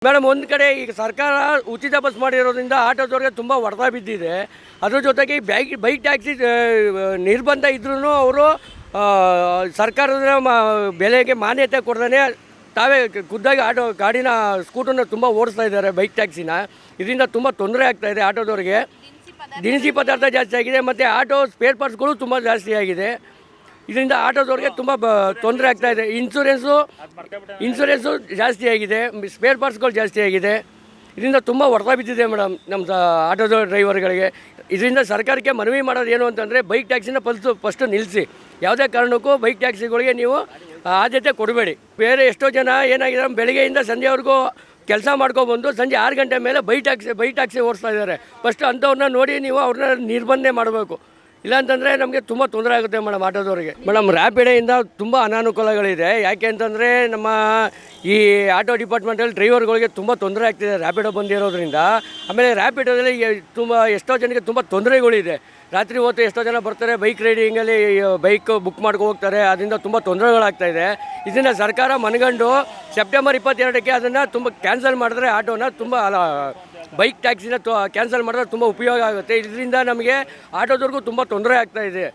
Madam, ಒಂದು ಕಡೆ ಈಗ ಸರ್ಕಾರ ಉಚಿತ ಬಸ್ ಮಾಡಿರೋದ್ರಿಂದ ಆಟೋದವ್ರಿಗೆ ತುಂಬ ಹೊಡೆತ ಬಿದ್ದಿದೆ. ಅದ್ರ ಜೊತೆಗೆ ಬೈಕ್ ಟ್ಯಾಕ್ಸಿ ನಿರ್ಬಂಧ ಇದ್ರೂ ಅವರು ಸರ್ಕಾರದ ಬೆಲೆಗೆ ಮಾನ್ಯತೆ ಕೊಡ್ದೇ ತಾವೇ ಖುದ್ದಾಗಿ ಗಾಡಿನ ಸ್ಕೂಟರ್ನ ತುಂಬ ಓಡಿಸ್ತಾ ಇದ್ದಾರೆ, ಬೈಕ್ ಟ್ಯಾಕ್ಸಿನ. ಇದರಿಂದ ತುಂಬ ತೊಂದರೆ ಆಗ್ತಾಯಿದೆ ಆಟೋದವ್ರಿಗೆ. ದಿನಸಿ ಪದಾರ್ಥ ಜಾಸ್ತಿ ಆಗಿದೆ ಮತ್ತು ಆಟೋ ಸ್ಪೇರ್ ಪಾರ್ಟ್ಸ್ಗಳು ತುಂಬ ಜಾಸ್ತಿ ಆಗಿದೆ. ಇದರಿಂದ ಆಟೋದವ್ರಿಗೆ ತುಂಬ ತೊಂದರೆ ಆಗ್ತಾಯಿದೆ. ಇನ್ಸೂರೆನ್ಸು ಜಾಸ್ತಿ ಆಗಿದೆ, ಸ್ಪೇರ್ ಪಾರ್ಟ್ಸ್ಗಳು ಜಾಸ್ತಿ ಆಗಿದೆ. ಇದರಿಂದ ತುಂಬ ಹೊಡೆತ ಬಿದ್ದಿದೆ ಮೇಡಮ್ ನಮ್ಮ ಆಟೋದ ಡ್ರೈವರ್ಗಳಿಗೆ. ಇದರಿಂದ ಸರ್ಕಾರಕ್ಕೆ ಮನವಿ ಮಾಡೋದು ಏನು ಅಂತಂದರೆ, ಬೈಕ್ ಟ್ಯಾಕ್ಸಿನ ಫಸ್ಟು ನಿಲ್ಲಿಸಿ. ಯಾವುದೇ ಕಾರಣಕ್ಕೂ ಬೈಕ್ ಟ್ಯಾಕ್ಸಿಗಳಿಗೆ ನೀವು ಆದ್ಯತೆ ಕೊಡಬೇಡಿ. ಬೇರೆ ಎಷ್ಟೋ ಜನ ಏನಾಗಿದೆ, ಬೆಳಗ್ಗೆಯಿಂದ ಸಂಜೆವರೆಗೂ ಕೆಲಸ ಮಾಡ್ಕೊಬಂದು ಸಂಜೆ 6 ಗಂಟೆ ಮೇಲೆ ಬೈಕ್ ಟ್ಯಾಕ್ಸಿ ಓಡಿಸ್ತಾ ಇದ್ದಾರೆ. ಫಸ್ಟ್ ಅಂಥವ್ರನ್ನ ನೋಡಿ ನೀವು ಅವ್ರನ್ನ ನಿರ್ಬಂಧನೆ ಮಾಡಬೇಕು. ಇಲ್ಲಾಂತಂದರೆ ನಮಗೆ ತುಂಬ ತೊಂದರೆ ಆಗುತ್ತೆ ಮೇಡಮ್ ಆಟೋದವ್ರಿಗೆ. ಮೇಡಮ್, ರ್ಯಾಪಿಡೋಯಿಂದ ತುಂಬ ಅನಾನುಕೂಲಗಳಿದೆ. ಯಾಕೆ ಅಂತಂದರೆ ನಮ್ಮ ಈ ಆಟೋ ಡಿಪಾರ್ಟ್ಮೆಂಟಲ್ಲಿ ಡ್ರೈವರ್ಗಳಿಗೆ ತುಂಬ ತೊಂದರೆ ಆಗ್ತಿದೆ ರ್ಯಾಪಿಡೋ ಬಂದಿರೋದ್ರಿಂದ. ಆಮೇಲೆ ರ್ಯಾಪಿಡೋದಲ್ಲಿ ಎಷ್ಟೋ ಜನಕ್ಕೆ ತುಂಬ ತೊಂದರೆಗಳಿದೆ. ರಾತ್ರಿ ಹೊತ್ತು ಎಷ್ಟೋ ಜನ ಬರ್ತಾರೆ, ಬೈಕ್ ರೈಡಿಂಗಲ್ಲಿ ಬೈಕ್ ಬುಕ್ ಮಾಡ್ಕೊ ಹೋಗ್ತಾರೆ. ಅದರಿಂದ ತುಂಬ ತೊಂದರೆಗಳಾಗ್ತಾಯಿದೆ. ಇದನ್ನು ಸರ್ಕಾರ ಮನಗಂಡು ಸೆಪ್ಟೆಂಬರ್ 22ಕ್ಕೆ ಅದನ್ನು ತುಂಬ ಕ್ಯಾನ್ಸಲ್ ಮಾಡಿದ್ರೆ ಆಟೋನ ಬೈಕ್ ಟ್ಯಾಕ್ಸಿನ ಕ್ಯಾನ್ಸಲ್ ಮಾಡಿದ್ರೆ ತುಂಬ ಉಪಯೋಗ ಆಗುತ್ತೆ. ಇದರಿಂದ ನಮಗೆ ಆಟೋದವ್ರಿಗೂ ತುಂಬ ತೊಂದರೆ ಆಗ್ತಾಯಿದೆ.